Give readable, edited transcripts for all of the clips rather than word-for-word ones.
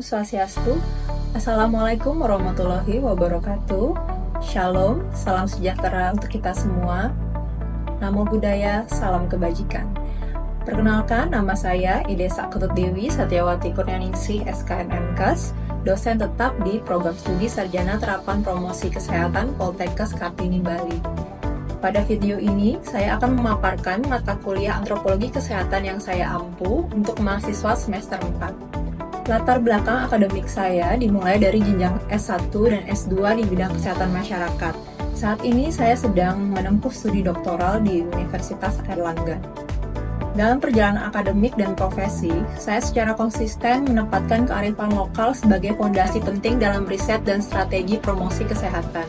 Om Swastiastu. Assalamualaikum warahmatullahi wabarakatuh. Shalom, salam sejahtera untuk kita semua. Namo Buddhaya, salam kebajikan. Perkenalkan, nama saya Idesa Ketutdewi Satyawati Kurnianingsih SKMMKes, dosen tetap di Program Studi Sarjana Terapan Promosi Kesehatan Poltekkes Kartini, Bali. Pada video ini, saya akan memaparkan mata kuliah Antropologi Kesehatan yang saya ampu untuk mahasiswa semester 4. Latar belakang akademik saya dimulai dari jenjang S1 dan S2 di bidang kesehatan masyarakat. Saat ini saya sedang menempuh studi doktoral di Universitas Airlangga. Dalam perjalanan akademik dan profesi, saya secara konsisten menempatkan kearifan lokal sebagai fondasi penting dalam riset dan strategi promosi kesehatan,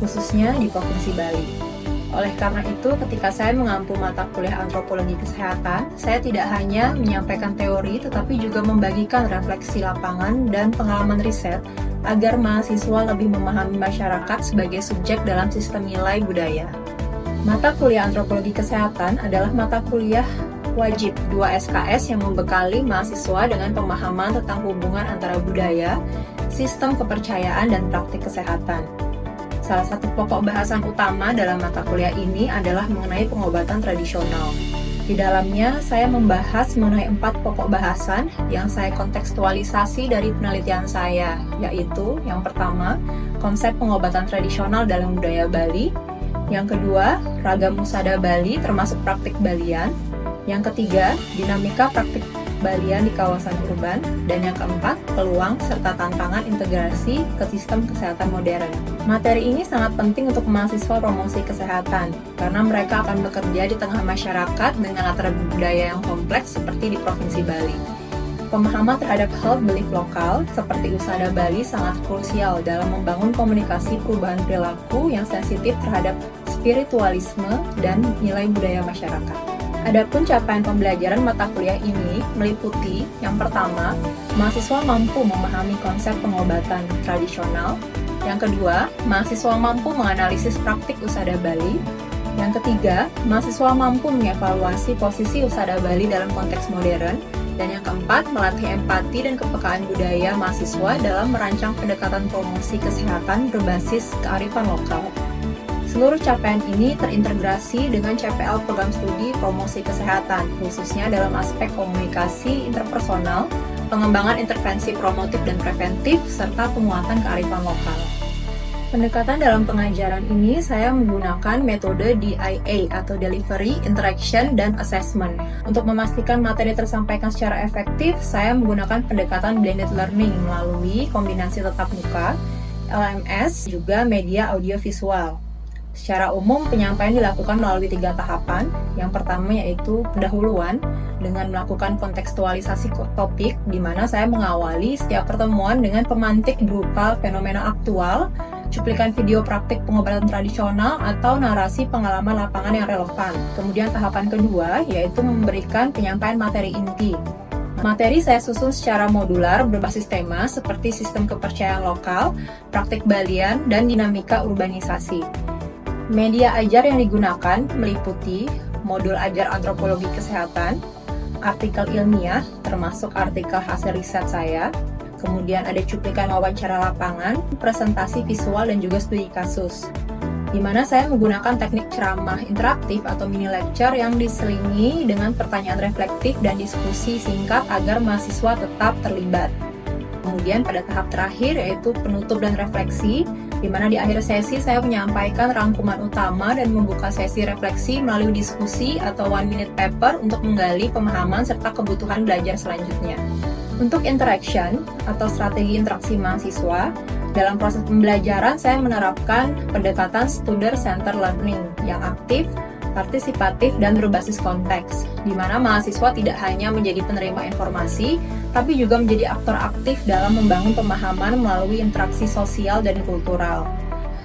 khususnya di Provinsi Bali. Oleh karena itu, ketika saya mengampu mata kuliah antropologi kesehatan, saya tidak hanya menyampaikan teori, tetapi juga membagikan refleksi lapangan dan pengalaman riset agar mahasiswa lebih memahami masyarakat sebagai subjek dalam sistem nilai budaya. Mata kuliah antropologi kesehatan adalah mata kuliah wajib 2 SKS yang membekali mahasiswa dengan pemahaman tentang hubungan antara budaya, sistem kepercayaan, dan praktik kesehatan. Salah satu pokok bahasan utama dalam mata kuliah ini adalah mengenai pengobatan tradisional. Di dalamnya, saya membahas mengenai 4 pokok bahasan yang saya kontekstualisasi dari penelitian saya, yaitu yang pertama, konsep pengobatan tradisional dalam budaya Bali, yang kedua, ragam musada Bali termasuk praktik Balian, yang ketiga, dinamika praktik Balian di kawasan urban, dan yang keempat, peluang serta tantangan integrasi ke sistem kesehatan modern. Materi ini sangat penting untuk mahasiswa promosi kesehatan, karena mereka akan bekerja di tengah masyarakat dengan latar budaya yang kompleks seperti di Provinsi Bali. Pemahaman terhadap health belief lokal seperti Usada Bali sangat krusial dalam membangun komunikasi perubahan perilaku yang sensitif terhadap spiritualisme dan nilai budaya masyarakat. Adapun capaian pembelajaran mata kuliah ini meliputi yang pertama, mahasiswa mampu memahami konsep pengobatan tradisional. Yang kedua, mahasiswa mampu menganalisis praktik Usada Bali. Yang ketiga, mahasiswa mampu mengevaluasi posisi Usada Bali dalam konteks modern. Dan yang keempat, melatih empati dan kepekaan budaya mahasiswa dalam merancang pendekatan promosi kesehatan berbasis kearifan lokal. Seluruh capaian ini terintegrasi dengan CPL Program Studi Promosi Kesehatan, khususnya dalam aspek komunikasi interpersonal, pengembangan intervensi promotif dan preventif, serta penguatan kearifan lokal. Pendekatan dalam pengajaran ini saya menggunakan metode DIA atau Delivery, Interaction, dan Assessment. Untuk memastikan materi tersampaikan secara efektif, saya menggunakan pendekatan blended learning melalui kombinasi tatap muka, LMS, juga media audiovisual. Secara umum, penyampaian dilakukan melalui 3 tahapan. Yang pertama yaitu pendahuluan dengan melakukan kontekstualisasi topik, di mana saya mengawali setiap pertemuan dengan pemantik berupa fenomena aktual, cuplikan video praktik pengobatan tradisional, atau narasi pengalaman lapangan yang relevan. Kemudian tahapan kedua yaitu memberikan penyampaian materi inti. Materi saya susun secara modular berbasis tema seperti sistem kepercayaan lokal, praktik Balian, dan dinamika urbanisasi. Media ajar yang digunakan meliputi modul ajar antropologi kesehatan, artikel ilmiah termasuk artikel hasil riset saya, kemudian ada cuplikan wawancara lapangan, presentasi visual, dan juga studi kasus. Di mana saya menggunakan teknik ceramah interaktif atau mini lecture yang diselingi dengan pertanyaan reflektif dan diskusi singkat agar mahasiswa tetap terlibat. Kemudian pada tahap terakhir yaitu penutup dan refleksi, di mana di akhir sesi saya menyampaikan rangkuman utama dan membuka sesi refleksi melalui diskusi atau 1 minute paper untuk menggali pemahaman serta kebutuhan belajar selanjutnya. Untuk interaction atau strategi interaksi mahasiswa, dalam proses pembelajaran saya menerapkan pendekatan student-centered learning yang aktif, partisipatif, dan berbasis konteks, di mana mahasiswa tidak hanya menjadi penerima informasi, tapi juga menjadi aktor aktif dalam membangun pemahaman melalui interaksi sosial dan kultural.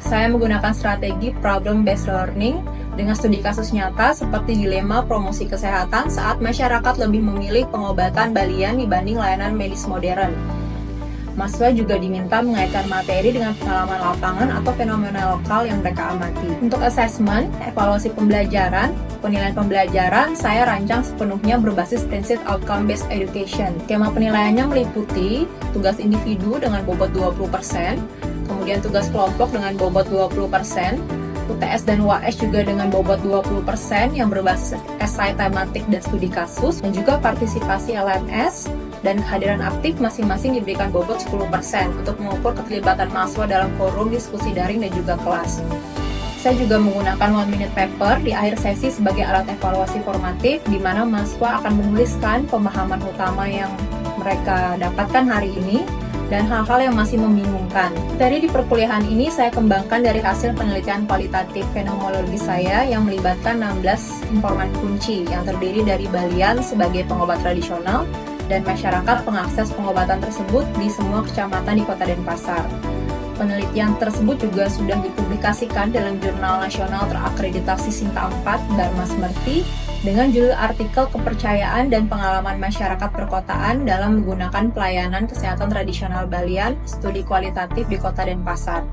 Saya menggunakan strategi problem-based learning dengan studi kasus nyata seperti dilema promosi kesehatan saat masyarakat lebih memilih pengobatan Balian dibanding layanan medis modern. Mahasiswa juga diminta mengaitkan materi dengan pengalaman lapangan atau fenomena lokal yang mereka amati. Untuk assessment, evaluasi pembelajaran, penilaian pembelajaran saya rancang sepenuhnya berbasis prinsip outcome based education. Skema penilaiannya meliputi tugas individu dengan bobot 20%, kemudian tugas kelompok dengan bobot 20%, UTS dan UAS juga dengan bobot 20% yang berbasis esai tematik dan studi kasus, dan juga partisipasi LMS dan kehadiran aktif masing-masing diberikan bobot 10% untuk mengukur keterlibatan mahasiswa dalam forum, diskusi daring, dan juga kelas. Saya juga menggunakan 1-minute paper di akhir sesi sebagai alat evaluasi formatif, di mana mahasiswa akan menuliskan pemahaman utama yang mereka dapatkan hari ini, dan hal-hal yang masih membingungkan. Materi di perkuliahan ini saya kembangkan dari hasil penelitian kualitatif fenomenologi saya yang melibatkan 16 informan kunci yang terdiri dari Balian sebagai pengobat tradisional dan masyarakat pengakses pengobatan tersebut di semua kecamatan di Kota Denpasar. Penelitian tersebut juga sudah dipublikasikan dalam jurnal nasional terakreditasi Sinta 4 Dharma Smerti dengan judul artikel Kepercayaan dan Pengalaman Masyarakat Perkotaan dalam menggunakan pelayanan kesehatan tradisional Balian, studi kualitatif di Kota Denpasar.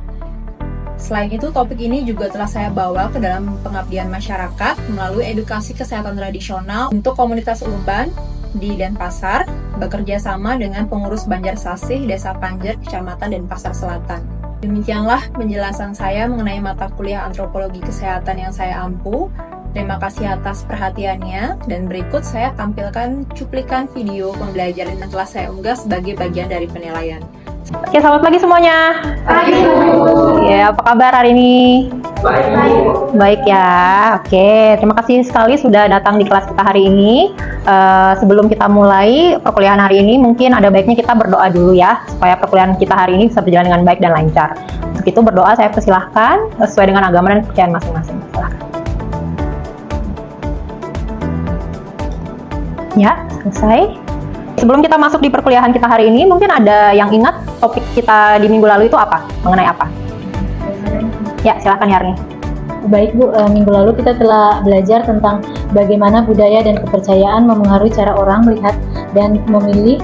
Selain itu, topik ini juga telah saya bawa ke dalam pengabdian masyarakat melalui edukasi kesehatan tradisional untuk komunitas urban di Denpasar, bekerja sama dengan pengurus Banjarsasih, Desa Panjer, Kecamatan Denpasar Selatan. Demikianlah penjelasan saya mengenai mata kuliah antropologi kesehatan yang saya ampu. Terima kasih atas perhatiannya, dan berikut saya tampilkan cuplikan video pembelajaran yang telah saya unggah sebagai bagian dari penilaian. Oke, selamat pagi semuanya. Pagi. Ya, apa kabar hari ini? Baik. Baik ya. Oke, terima kasih sekali sudah datang di kelas kita hari ini. Sebelum kita mulai perkuliahan hari ini, mungkin ada baiknya kita berdoa dulu ya, supaya perkuliahan kita hari ini bisa berjalan dengan baik dan lancar. Untuk itu berdoa saya persilahkan sesuai dengan agama dan kepercayaan masing-masing. Silahkan. Ya, selesai. Sebelum kita masuk di perkuliahan kita hari ini, mungkin ada yang ingat topik kita di minggu lalu itu apa? Mengenai apa? Ya, silakan Yarni. Baik Bu, minggu lalu kita telah belajar tentang bagaimana budaya dan kepercayaan memengaruhi cara orang melihat dan memilih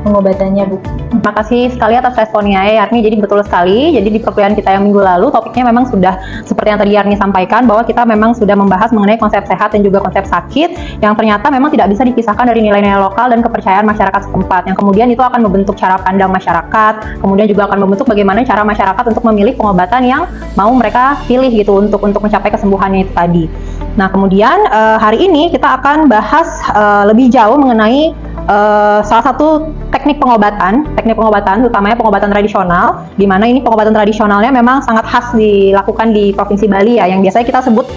pengobatannya Bu. Terima kasih sekali atas responnya ya Yarni. Jadi betul sekali, jadi di perkuliahan kita yang minggu lalu topiknya memang sudah seperti yang tadi Yarni sampaikan, bahwa kita memang sudah membahas mengenai konsep sehat dan juga konsep sakit yang ternyata memang tidak bisa dipisahkan dari nilai-nilai lokal dan kepercayaan masyarakat setempat, yang kemudian itu akan membentuk cara pandang masyarakat, kemudian juga akan membentuk bagaimana cara masyarakat untuk memilih pengobatan yang mau mereka pilih gitu untuk mencapai kesembuhannya itu tadi. Nah kemudian hari ini kita akan bahas lebih jauh mengenai salah satu teknik pengobatan utamanya pengobatan tradisional, di mana ini pengobatan tradisionalnya memang sangat khas dilakukan di Provinsi Bali ya, yang biasanya kita sebut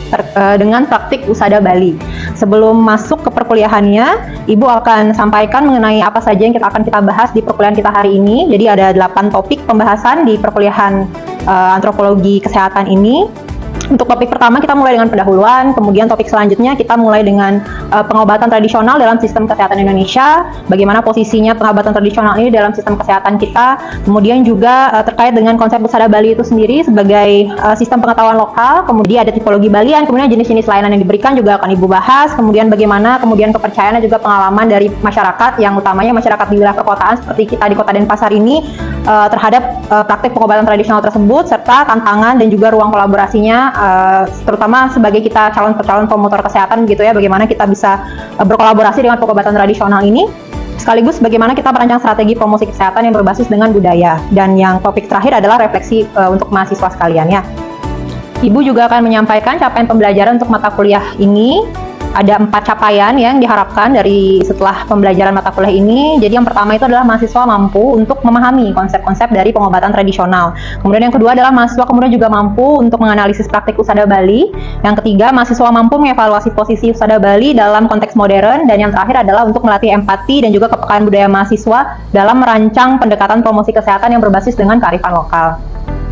dengan praktik usada Bali. Sebelum masuk ke perkuliahannya, Ibu akan sampaikan mengenai apa saja yang akan kita bahas di perkuliahan kita hari ini. Jadi ada 8 topik pembahasan di perkuliahan antropologi kesehatan ini. Untuk topik pertama kita mulai dengan pendahuluan, kemudian topik selanjutnya kita mulai dengan pengobatan tradisional dalam sistem kesehatan Indonesia, bagaimana posisinya pengobatan tradisional ini dalam sistem kesehatan kita, kemudian juga terkait dengan konsep usada Bali itu sendiri sebagai sistem pengetahuan lokal, kemudian ada tipologi Balian, kemudian jenis-jenis layanan yang diberikan juga akan Ibu bahas, kemudian bagaimana kemudian kepercayaan dan juga pengalaman dari masyarakat yang utamanya masyarakat di wilayah perkotaan seperti kita di Kota Denpasar ini terhadap praktik pengobatan tradisional tersebut, serta tantangan dan juga ruang kolaborasinya, terutama sebagai kita calon promotor kesehatan gitu ya, bagaimana kita bisa berkolaborasi dengan pengobatan tradisional ini, sekaligus bagaimana kita merancang strategi promosi kesehatan yang berbasis dengan budaya. Dan yang topik terakhir adalah refleksi untuk mahasiswa sekalian ya. Ibu juga akan menyampaikan capaian pembelajaran untuk mata kuliah ini. Ada 4 capaian yang diharapkan dari setelah pembelajaran mata kuliah ini. Jadi yang pertama itu adalah mahasiswa mampu untuk memahami konsep-konsep dari pengobatan tradisional. Kemudian yang kedua adalah mahasiswa kemudian juga mampu untuk menganalisis praktik usada Bali. Yang ketiga, mahasiswa mampu mengevaluasi posisi usada Bali dalam konteks modern. Dan yang terakhir adalah untuk melatih empati dan juga kepekaan budaya mahasiswa dalam merancang pendekatan promosi kesehatan yang berbasis dengan kearifan lokal.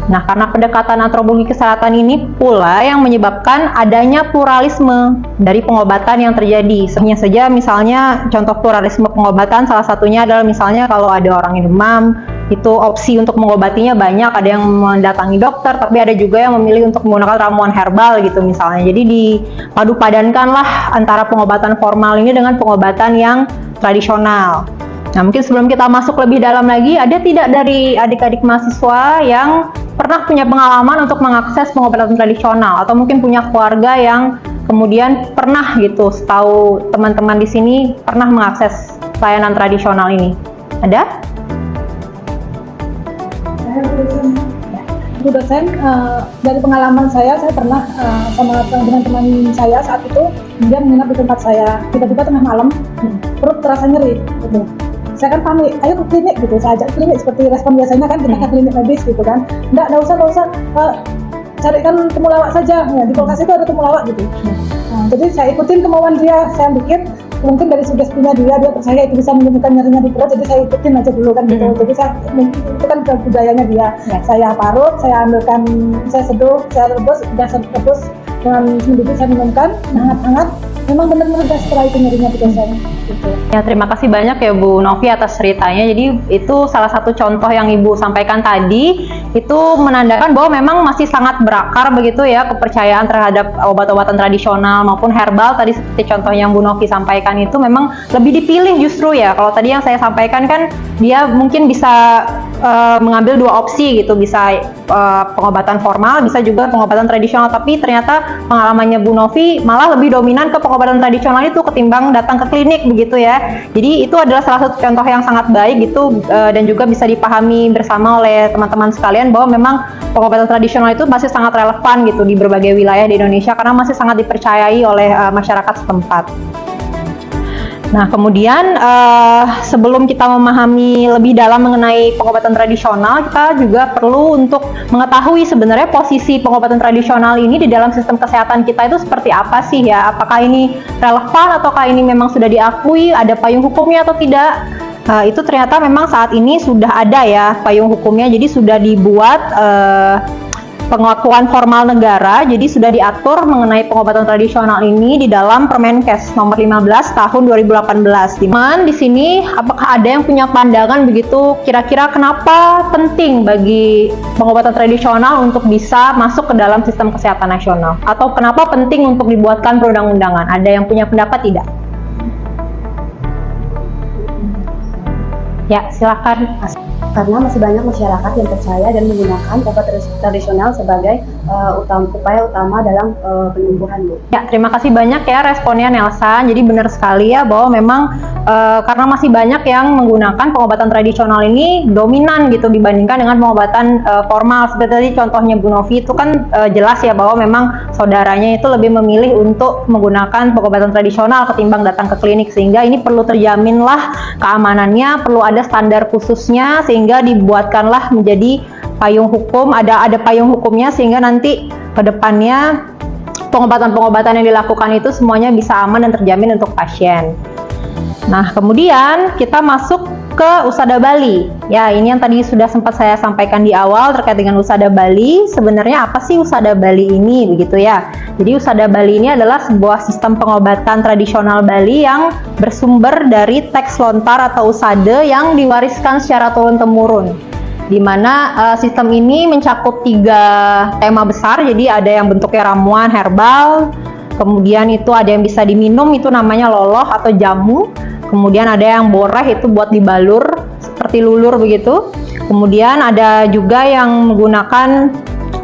Nah, karena pendekatan antropologi kesehatan ini pula yang menyebabkan adanya pluralisme dari pengobatan yang terjadi. Hanya saja misalnya contoh pluralisme pengobatan salah satunya adalah misalnya kalau ada orang yang demam, itu opsi untuk mengobatinya banyak, ada yang mendatangi dokter, tapi ada juga yang memilih untuk menggunakan ramuan herbal gitu misalnya. Jadi dipadu-padankanlah antara pengobatan formal ini dengan pengobatan yang tradisional. Nah, mungkin sebelum kita masuk lebih dalam lagi, ada tidak dari adik-adik mahasiswa yang pernah punya pengalaman untuk mengakses pengobatan tradisional, atau mungkin punya keluarga yang kemudian pernah gitu, setahu teman-teman di sini pernah mengakses layanan tradisional ini? Ada? Bu dosen, dari pengalaman saya pernah sama dengan teman saya saat itu, dia menginap di tempat saya. Tiba-tiba tengah malam, perut terasa nyeri, gitu. Saya kan panik, ayo ke klinik gitu. Saya ajak klinik seperti respon biasanya kan kita ke klinik medis gitu kan. Nggak usah, carikan temulawak saja. Ya, di kulkas itu ada temulawak gitu. Nah, jadi saya ikutin kemauan dia, saya pikir mungkin dari sugestinya dia percaya itu bisa menyembuhkan nyerinya di perut, jadi saya ikutin aja dulu kan gitu. Jadi itu kan budayanya dia. Saya parut, saya ambilkan, saya seduh, saya rebus, udah saya rebus dengan sendiri saya minumkan hangat-hangat. Memang benar-benar setelah itu nyerinya di dosen. Gitu. Ya, terima kasih banyak ya Bu Novi atas ceritanya. Jadi itu salah satu contoh yang Ibu sampaikan tadi, itu menandakan bahwa memang masih sangat berakar begitu ya kepercayaan terhadap obat-obatan tradisional maupun herbal. Tadi seperti contoh yang Bu Novi sampaikan itu memang lebih dipilih justru ya. Kalau tadi yang saya sampaikan kan dia mungkin bisa mengambil dua opsi gitu, bisa pengobatan formal, bisa juga pengobatan tradisional. Tapi ternyata pengalamannya Bu Novi malah lebih dominan ke pengobatan tradisional itu ketimbang datang ke klinik begitu ya. Jadi itu adalah salah satu contoh yang sangat baik gitu, dan juga bisa dipahami bersama oleh teman-teman sekalian bahwa memang pengobatan tradisional itu masih sangat relevan gitu di berbagai wilayah di Indonesia karena masih sangat dipercayai oleh masyarakat setempat. Nah, kemudian sebelum kita memahami lebih dalam mengenai pengobatan tradisional, kita juga perlu untuk mengetahui sebenarnya posisi pengobatan tradisional ini di dalam sistem kesehatan kita itu seperti apa sih ya? Apakah ini relevan ataukah ini memang sudah diakui, ada payung hukumnya atau tidak? Itu ternyata memang saat ini sudah ada ya payung hukumnya, jadi sudah dibuat pengakuan formal negara, jadi sudah diatur mengenai pengobatan tradisional ini di dalam Permenkes nomor 15 tahun 2018. Di sini apakah ada yang punya pandangan begitu kira-kira kenapa penting bagi pengobatan tradisional untuk bisa masuk ke dalam sistem kesehatan nasional? Atau kenapa penting untuk dibuatkan perundang-undangan? Ada yang punya pendapat tidak? Ya, silakan. Karena masih banyak masyarakat yang percaya dan menggunakan obat tradisional sebagai upaya utama dalam penyembuhan, Bu. Ya, terima kasih banyak ya responnya Nelsa. Jadi benar sekali ya bahwa memang karena masih banyak yang menggunakan pengobatan tradisional ini dominan gitu dibandingkan dengan pengobatan formal. Seperti tadi contohnya Bu Novi itu kan jelas ya bahwa memang saudaranya itu lebih memilih untuk menggunakan pengobatan tradisional ketimbang datang ke klinik, sehingga ini perlu terjaminlah keamanannya, perlu ada standar khususnya sehingga dibuatkanlah menjadi payung hukum, ada payung hukumnya sehingga nanti ke depannya pengobatan-pengobatan yang dilakukan itu semuanya bisa aman dan terjamin untuk pasien. Nah, kemudian kita masuk ke Usada Bali. Ya, ini yang tadi sudah sempat saya sampaikan di awal terkait dengan Usada Bali. Sebenarnya apa sih Usada Bali ini begitu ya? Jadi Usada Bali ini adalah sebuah sistem pengobatan tradisional Bali yang bersumber dari teks lontar atau usada yang diwariskan secara turun-temurun. Di mana sistem ini mencakup 3 tema besar. Jadi ada yang bentuknya ramuan herbal, kemudian itu ada yang bisa diminum, itu namanya loloh atau jamu. Kemudian ada yang boreh, itu buat dibalur seperti lulur begitu. Kemudian ada juga yang menggunakan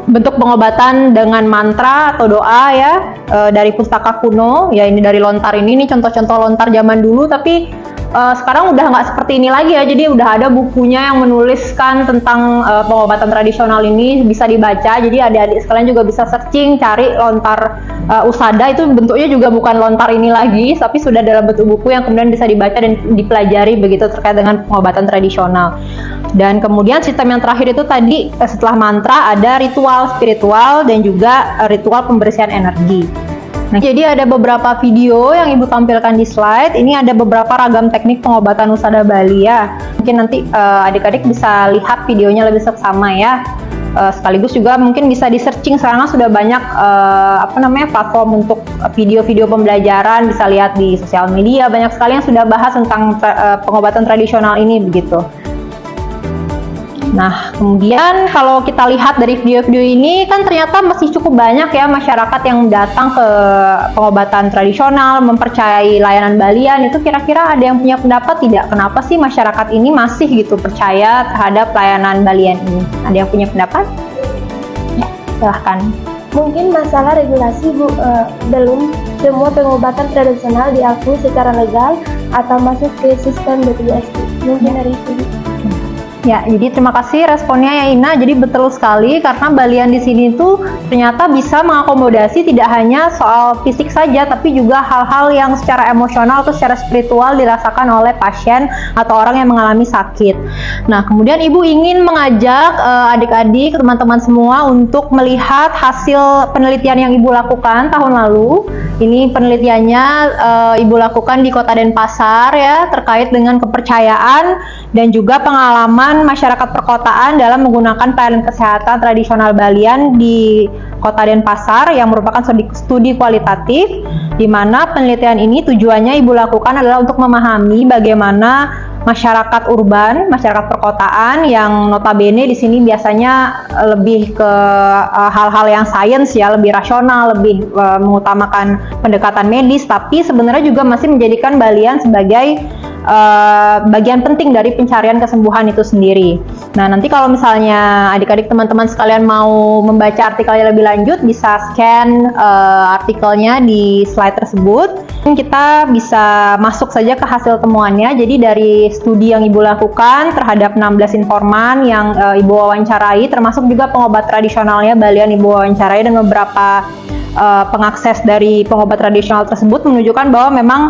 bentuk pengobatan dengan mantra atau doa ya, dari pustaka kuno. Ya, ini dari lontar ini contoh-contoh lontar zaman dulu, tapi sekarang udah nggak seperti ini lagi ya. Jadi udah ada bukunya yang menuliskan tentang pengobatan tradisional ini, bisa dibaca. Jadi adik-adik sekalian juga bisa searching, cari lontar usada, itu bentuknya juga bukan lontar ini lagi, tapi sudah dalam bentuk buku yang kemudian bisa dibaca dan dipelajari begitu terkait dengan pengobatan tradisional. Dan kemudian sistem yang terakhir itu tadi setelah mantra ada ritual spiritual dan juga ritual pembersihan energi. Nah, jadi ada beberapa video yang Ibu tampilkan di slide. Ini ada beberapa ragam teknik pengobatan Usada Bali ya. Mungkin nanti adik-adik bisa lihat videonya lebih seksama ya. Sekaligus juga mungkin bisa di searching, sekarang sudah banyak platform untuk video-video pembelajaran, bisa lihat di sosial media, banyak sekali yang sudah bahas tentang pengobatan tradisional ini begitu. Nah, kemudian kalau kita lihat dari video-video ini kan ternyata masih cukup banyak ya masyarakat yang datang ke pengobatan tradisional, mempercayai layanan Balian. Itu kira-kira ada yang punya pendapat tidak? Kenapa sih masyarakat ini masih gitu percaya terhadap layanan Balian ini? Ada yang punya pendapat? Ya, silahkan. Mungkin masalah regulasi Bu, belum semua pengobatan tradisional diakui secara legal atau masuk ke sistem BPJS. Mungkin dari itu Bu. Ya, jadi terima kasih responnya ya Ina. Jadi betul sekali karena Balian di sini tuh ternyata bisa mengakomodasi tidak hanya soal fisik saja, tapi juga hal-hal yang secara emosional atau secara spiritual dirasakan oleh pasien atau orang yang mengalami sakit. Nah, kemudian Ibu ingin mengajak adik-adik, teman-teman semua untuk melihat hasil penelitian yang Ibu lakukan tahun lalu. Ini penelitiannya Ibu lakukan di Kota Denpasar ya, terkait dengan kepercayaan dan juga pengalaman masyarakat perkotaan dalam menggunakan pelayanan kesehatan tradisional Balian di Kota Denpasar yang merupakan studi kualitatif, di mana penelitian ini tujuannya Ibu lakukan adalah untuk memahami bagaimana masyarakat urban, masyarakat perkotaan yang notabene di sini biasanya lebih ke hal-hal yang sains ya, lebih rasional, lebih mengutamakan pendekatan medis, tapi sebenarnya juga masih menjadikan Balian sebagai bagian penting dari pencarian kesembuhan itu sendiri. Nah, nanti kalau misalnya adik-adik teman-teman sekalian mau membaca artikelnya lebih lanjut, bisa scan artikelnya di slide tersebut. Kita bisa masuk saja ke hasil temuannya. Jadi dari studi yang Ibu lakukan terhadap 16 informan yang Ibu wawancarai, termasuk juga pengobat tradisionalnya Balian Ibu wawancarai, dan beberapa pengakses dari pengobat tradisional tersebut menunjukkan bahwa memang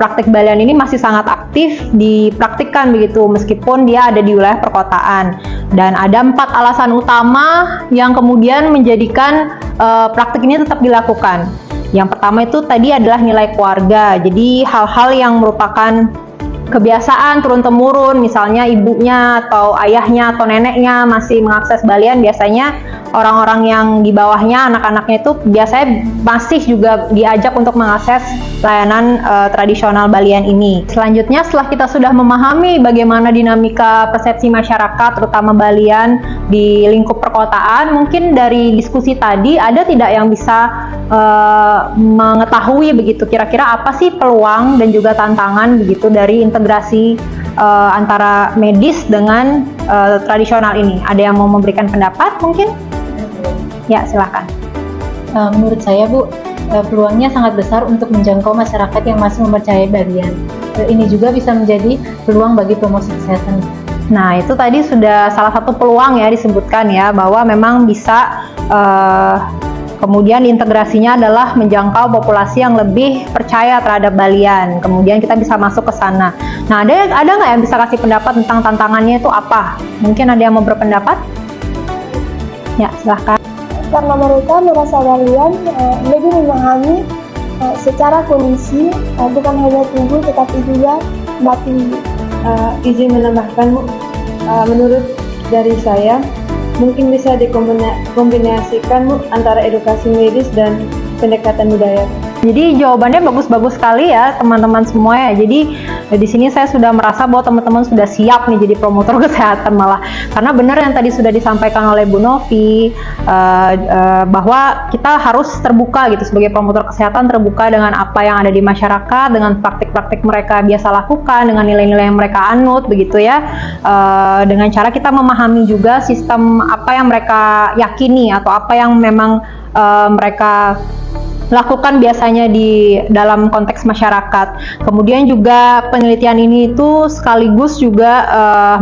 praktik Balian ini masih sangat aktif dipraktikkan begitu, meskipun dia ada di wilayah perkotaan. Dan ada 4 alasan utama yang kemudian menjadikan praktik ini tetap dilakukan. Yang pertama itu tadi adalah nilai keluarga. Jadi hal-hal yang merupakan kebiasaan turun-temurun, misalnya ibunya atau ayahnya atau neneknya masih mengakses Balian, biasanya orang-orang yang di bawahnya, anak-anaknya itu biasanya masih juga diajak untuk mengakses layanan tradisional Balian ini. Selanjutnya, setelah kita sudah memahami bagaimana dinamika persepsi masyarakat, terutama Balian di lingkup perkotaan, mungkin dari diskusi tadi ada tidak yang bisa mengetahui begitu kira-kira apa sih peluang dan juga tantangan begitu dari integrasi antara medis dengan tradisional ini? Ada yang mau memberikan pendapat mungkin? Ya, silakan. Menurut saya Bu, peluangnya sangat besar untuk menjangkau masyarakat yang masih mempercayai Balian. Ini juga bisa menjadi peluang bagi promosi kesehatan. Nah, itu tadi sudah salah satu peluang ya disebutkan ya, bahwa memang bisa kemudian integrasinya adalah menjangkau populasi yang lebih percaya terhadap Balian. Kemudian kita bisa masuk ke sana. Nah, ada nggak yang bisa kasih pendapat tentang tantangannya itu apa? Mungkin ada yang mau berpendapat? Ya, silahkan. Karena mereka merasa Balian lebih memahami secara kondisi, bukan hanya tubuh tetapi juga batin. Izin menambahkan, menurut dari saya mungkin bisa dikombinasikan antara edukasi medis dan pendekatan budaya. Jadi jawabannya bagus-bagus sekali ya teman-teman semua ya. Jadi di sini saya sudah merasa bahwa teman-teman sudah siap nih jadi promotor kesehatan malah. Karena benar yang tadi sudah disampaikan oleh Bu Novi, bahwa kita harus terbuka gitu sebagai promotor kesehatan, terbuka dengan apa yang ada di masyarakat, dengan praktik-praktik mereka biasa lakukan, dengan nilai-nilai yang mereka anut begitu ya. Dengan cara kita memahami juga sistem apa yang mereka yakini atau apa yang memang mereka lakukan biasanya di dalam konteks masyarakat. Kemudian juga penelitian ini itu sekaligus juga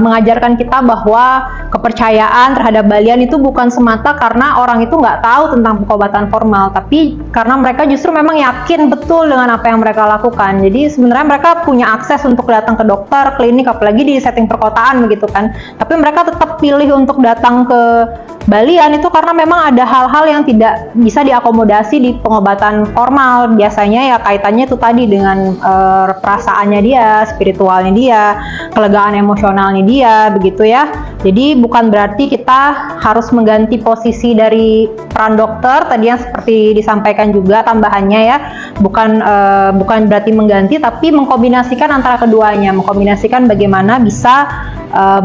mengajarkan kita bahwa kepercayaan terhadap Balian itu bukan semata karena orang itu nggak tahu tentang pengobatan formal, tapi karena mereka justru memang yakin betul dengan apa yang mereka lakukan. Jadi sebenarnya mereka punya akses untuk datang ke dokter, klinik, apalagi di setting perkotaan begitu kan. Tapi mereka tetap pilih untuk datang ke Balian itu karena memang ada hal-hal yang tidak bisa diakomodasi di pengobatan formal. Biasanya ya kaitannya itu tadi dengan perasaannya dia, spiritualnya dia, kelegaan emosionalnya dia, begitu ya. Jadi bukan berarti kita harus mengganti posisi dari peran dokter tadi yang seperti disampaikan juga tambahannya ya. Bukan berarti mengganti, tapi mengkombinasikan antara keduanya, mengkombinasikan bagaimana bisa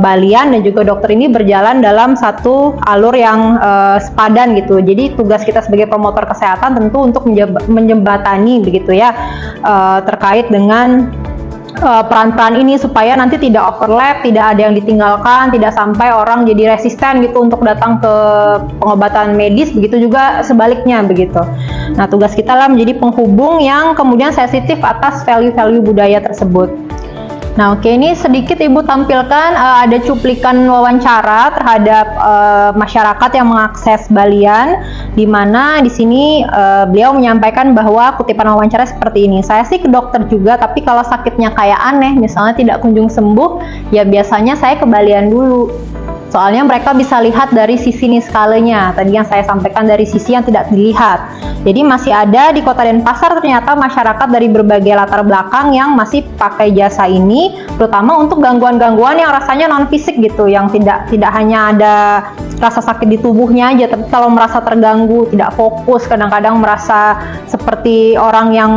Balian dan juga dokter ini berjalan dalam satu alur yang sepadan gitu. Jadi tugas kita sebagai promotor kesehatan tentu untuk menjembatani begitu ya, terkait dengan peran-peran ini supaya nanti tidak overlap, tidak ada yang ditinggalkan, tidak sampai orang jadi resisten gitu untuk datang ke pengobatan medis, begitu juga sebaliknya begitu. Nah, tugas kita adalah menjadi penghubung yang kemudian sensitif atas value-value budaya tersebut. Nah, oke, ini sedikit Ibu tampilkan ada cuplikan wawancara terhadap masyarakat yang mengakses Balian, di mana di sini beliau menyampaikan bahwa kutipan wawancara seperti ini. Saya sih ke dokter juga, tapi kalau sakitnya kayak aneh, misalnya tidak kunjung sembuh, ya biasanya saya ke Balian dulu. Soalnya mereka bisa lihat dari sisi niskalenya, tadi yang saya sampaikan dari sisi yang tidak dilihat. Jadi masih ada di Kota Denpasar ternyata masyarakat dari berbagai latar belakang yang masih pakai jasa ini, terutama untuk gangguan-gangguan yang rasanya non fisik gitu, yang tidak hanya ada rasa sakit di tubuhnya aja, tapi kalau merasa terganggu, tidak fokus, kadang-kadang merasa seperti orang yang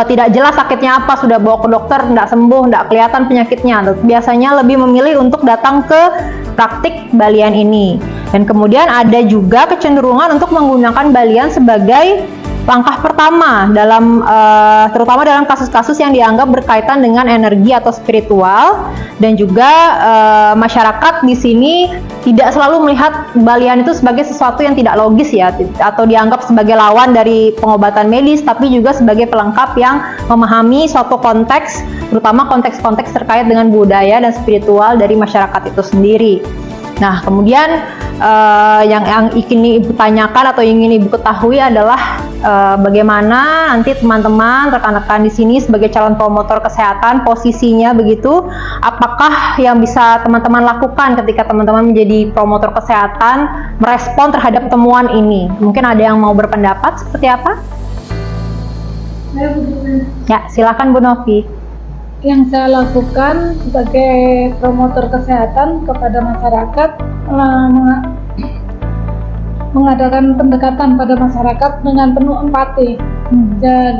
tidak jelas sakitnya apa, sudah bawa ke dokter, tidak sembuh, tidak kelihatan penyakitnya. Biasanya lebih memilih untuk datang ke praktik Balian ini. Dan kemudian ada juga kecenderungan untuk menggunakan Balian sebagai langkah pertama dalam terutama dalam kasus-kasus yang dianggap berkaitan dengan energi atau spiritual, dan juga masyarakat di sini tidak selalu melihat Balian itu sebagai sesuatu yang tidak logis ya, atau dianggap sebagai lawan dari pengobatan medis, tapi juga sebagai pelengkap yang memahami suatu konteks, terutama konteks-konteks terkait dengan budaya dan spiritual dari masyarakat itu sendiri. Nah, kemudian yang ingin Ibu tanyakan atau ingin Ibu ketahui adalah bagaimana nanti teman-teman, rekan-rekan di sini sebagai calon promotor kesehatan, posisinya begitu, apakah yang bisa teman-teman lakukan ketika teman-teman menjadi promotor kesehatan merespon terhadap temuan ini? Mungkin ada yang mau berpendapat seperti apa? Ya, silakan Bu Novi. Yang saya lakukan sebagai promotor kesehatan kepada masyarakat, mengadakan pendekatan pada masyarakat dengan penuh empati,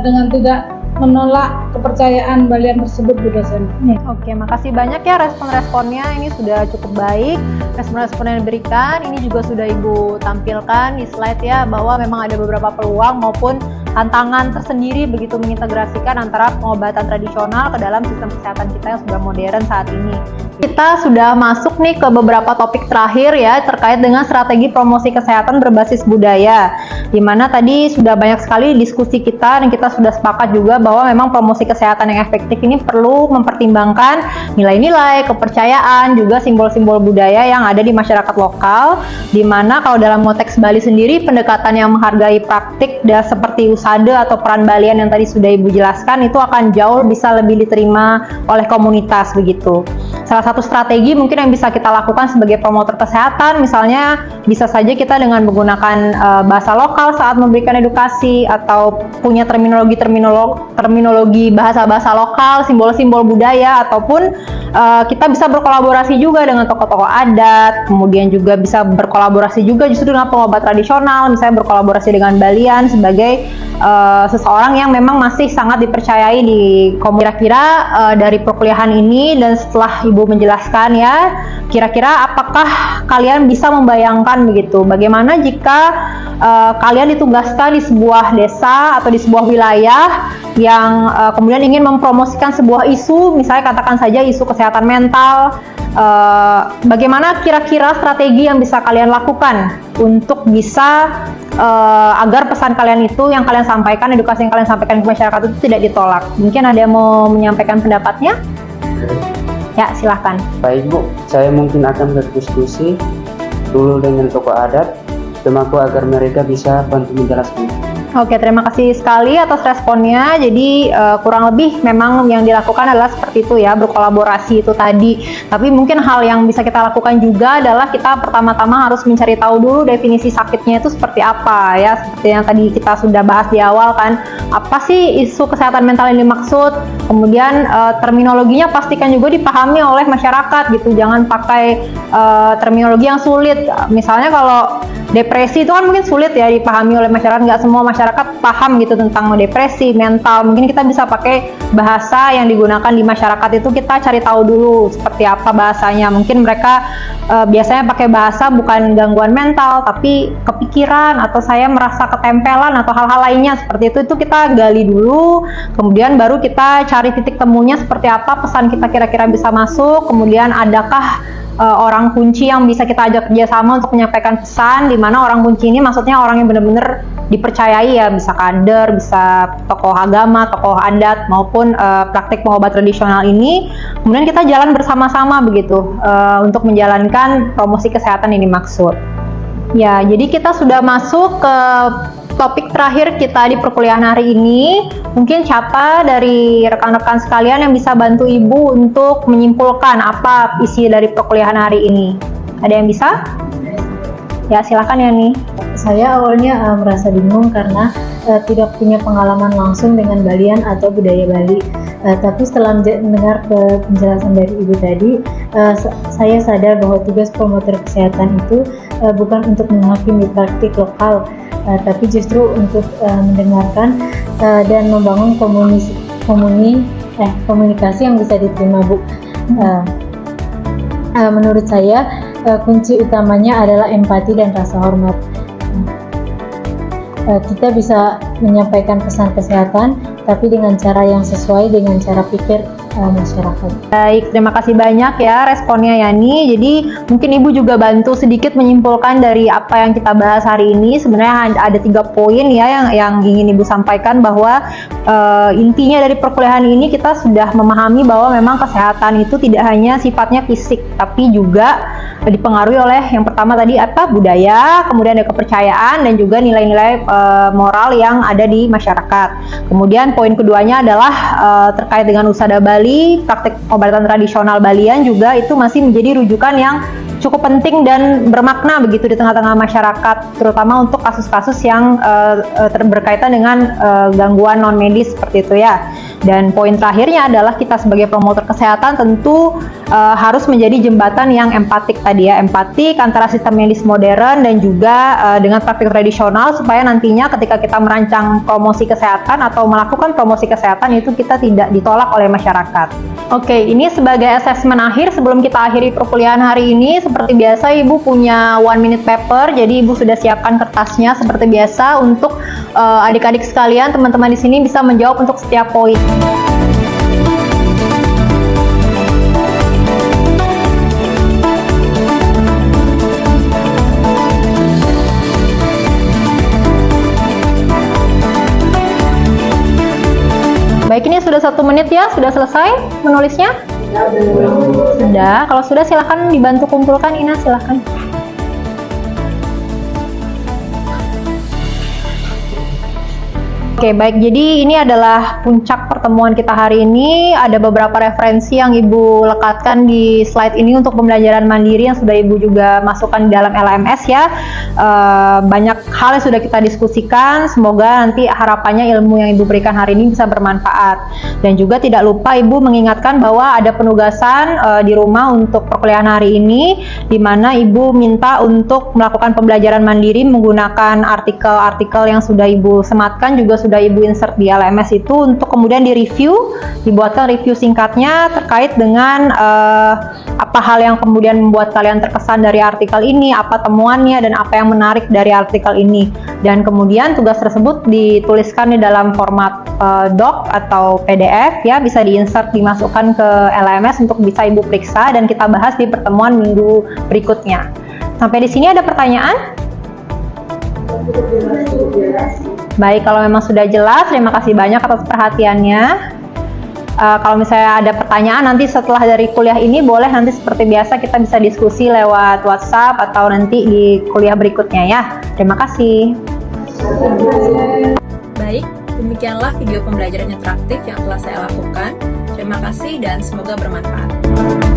dengan tidak menolak kepercayaan Balian tersebut, Bu dosen. Oke, makasih banyak ya respon-responnya, ini sudah cukup baik. Respon-respon yang diberikan ini juga sudah Ibu tampilkan di slide ya, bahwa memang ada beberapa peluang maupun tantangan tersendiri begitu mengintegrasikan antara pengobatan tradisional ke dalam sistem kesehatan kita yang sudah modern saat ini. Kita sudah masuk nih ke beberapa topik terakhir ya, terkait dengan strategi promosi kesehatan berbasis budaya, di mana tadi sudah banyak sekali diskusi kita dan kita sudah sepakat juga bahwa memang promosi kesehatan yang efektif ini perlu mempertimbangkan nilai-nilai, kepercayaan, juga simbol-simbol budaya yang ada di masyarakat lokal, di mana kalau dalam konteks Bali sendiri pendekatan yang menghargai praktik dan seperti usade atau peran Balian yang tadi sudah Ibu jelaskan itu akan jauh bisa lebih diterima oleh komunitas begitu. Salah satu strategi mungkin yang bisa kita lakukan sebagai promotor kesehatan, misalnya bisa saja kita dengan menggunakan bahasa lokal saat memberikan edukasi, atau punya terminologi bahasa-bahasa lokal, simbol-simbol budaya, ataupun kita bisa berkolaborasi juga dengan tokoh-tokoh adat, kemudian juga bisa berkolaborasi juga justru dengan pengobat tradisional, misalnya berkolaborasi dengan Balian sebagai seseorang yang memang masih sangat dipercayai di komunitas. Kira-kira dari perkuliahan ini dan setelah Ibu menjelaskan ya, kira-kira apakah kalian bisa membayangkan begitu bagaimana jika kalian ditugaskan di sebuah desa atau di sebuah wilayah yang kemudian ingin mempromosikan sebuah isu, misalnya katakan saja isu kesehatan mental, bagaimana kira-kira strategi yang bisa kalian lakukan untuk bisa agar pesan kalian itu yang kalian sampaikan, edukasi yang kalian sampaikan ke masyarakat itu tidak ditolak? Mungkin ada yang mau menyampaikan pendapatnya? Ya, silahkan. Baik Bu, saya mungkin akan berdiskusi dulu dengan tokoh adat, temaku agar mereka bisa bantu menjelaskan. Oke, terima kasih sekali atas responnya. Jadi kurang lebih memang yang dilakukan adalah seperti itu ya, berkolaborasi itu tadi. Tapi mungkin hal yang bisa kita lakukan juga adalah kita pertama-tama harus mencari tahu dulu definisi sakitnya itu seperti apa ya. Seperti yang tadi kita sudah bahas di awal kan, apa sih isu kesehatan mental yang dimaksud. Kemudian terminologinya pastikan juga dipahami oleh masyarakat gitu. Jangan pakai terminologi yang sulit. Misalnya kalau depresi itu kan mungkin sulit ya dipahami oleh masyarakat, nggak semua masyarakat paham gitu tentang depresi, mental. Mungkin kita bisa pakai bahasa yang digunakan di masyarakat itu, kita cari tahu dulu seperti apa bahasanya. Mungkin mereka biasanya pakai bahasa bukan gangguan mental, tapi kepikiran atau saya merasa ketempelan atau hal-hal lainnya seperti itu kita gali dulu, kemudian baru kita cari titik temunya seperti apa, pesan kita kira-kira bisa masuk, kemudian adakah orang kunci yang bisa kita ajak kerjasama untuk menyampaikan pesan, di mana orang kunci ini maksudnya orang yang benar-benar dipercayai ya, bisa kader, bisa tokoh agama, tokoh adat, maupun praktik pengobat tradisional ini. Kemudian kita jalan bersama-sama begitu untuk menjalankan promosi kesehatan yang dimaksud. Ya, jadi kita sudah masuk ke topik terakhir kita di perkuliahan hari ini. Mungkin siapa dari rekan-rekan sekalian yang bisa bantu Ibu untuk menyimpulkan apa isi dari perkuliahan hari ini? Ada yang bisa? Ya, silakan ya nih. Saya awalnya merasa bingung karena tidak punya pengalaman langsung dengan Balian atau budaya Bali. Tapi setelah mendengar penjelasan dari Ibu tadi, saya sadar bahwa tugas promotor kesehatan itu bukan untuk menghakimi praktik lokal, tapi justru untuk mendengarkan dan membangun komunikasi yang bisa diterima, Bu. Menurut saya kunci utamanya adalah empati dan rasa hormat. Kita bisa menyampaikan pesan kesehatan, tapi dengan cara yang sesuai dengan cara pikir masyarakat. Baik, terima kasih banyak ya responnya Yani. Jadi mungkin Ibu juga bantu sedikit menyimpulkan dari apa yang kita bahas hari ini. Sebenarnya ada 3 poin ya yang ingin Ibu sampaikan, bahwa intinya dari perkuliahan ini kita sudah memahami bahwa memang kesehatan itu tidak hanya sifatnya fisik, tapi juga dipengaruhi oleh yang pertama tadi apa, budaya, kemudian ada kepercayaan dan juga nilai-nilai moral yang ada di masyarakat. Kemudian poin keduanya adalah terkait dengan usada Bali, praktik pengobatan tradisional Balian juga itu masih menjadi rujukan yang cukup penting dan bermakna begitu di tengah-tengah masyarakat, terutama untuk kasus-kasus yang berkaitan dengan gangguan non medis seperti itu ya. Dan poin terakhirnya adalah kita sebagai promotor kesehatan tentu harus menjadi jembatan yang empatik tadi ya, empatik antara sistem medis modern dan juga dengan praktik tradisional, supaya nantinya ketika kita merancang promosi kesehatan atau melakukan promosi kesehatan itu kita tidak ditolak oleh masyarakat. Oke, ini sebagai asesmen akhir sebelum kita akhiri perkuliahan hari ini. Seperti biasa Ibu punya 1 minute paper, jadi Ibu sudah siapkan kertasnya seperti biasa untuk adik-adik sekalian, teman-teman di sini bisa menjawab untuk setiap poin. Baik, ini sudah 1 menit ya, sudah selesai menulisnya? Sudah. Kalau sudah silahkan dibantu kumpulkan, Ina silahkan. Oke, baik. Jadi ini adalah puncak pertemuan kita hari ini. Ada beberapa referensi yang Ibu lekatkan di slide ini untuk pembelajaran mandiri yang sudah Ibu juga masukkan di dalam LMS ya. Banyak hal yang sudah kita diskusikan. Semoga nanti harapannya ilmu yang Ibu berikan hari ini bisa bermanfaat. Dan juga tidak lupa Ibu mengingatkan bahwa ada penugasan di rumah untuk perkuliahan hari ini, di mana Ibu minta untuk melakukan pembelajaran mandiri menggunakan artikel-artikel yang sudah Ibu sematkan, juga sudah Ibu insert di LMS itu, untuk kemudian direview, dibuatkan review singkatnya terkait dengan apa hal yang kemudian membuat kalian terkesan dari artikel ini, apa temuannya, dan apa yang menarik dari artikel ini. Dan kemudian tugas tersebut dituliskan di dalam format doc atau PDF ya, bisa diinsert, dimasukkan ke LMS untuk bisa Ibu periksa dan kita bahas di pertemuan minggu berikutnya. Sampai di sini ada pertanyaan? Baik, kalau memang sudah jelas, terima kasih banyak atas perhatiannya. Kalau misalnya ada pertanyaan nanti setelah dari kuliah ini, boleh nanti seperti biasa kita bisa diskusi lewat WhatsApp atau nanti di kuliah berikutnya ya. Terima kasih. Baik, demikianlah video pembelajaran interaktif yang telah saya lakukan. Terima kasih dan semoga bermanfaat.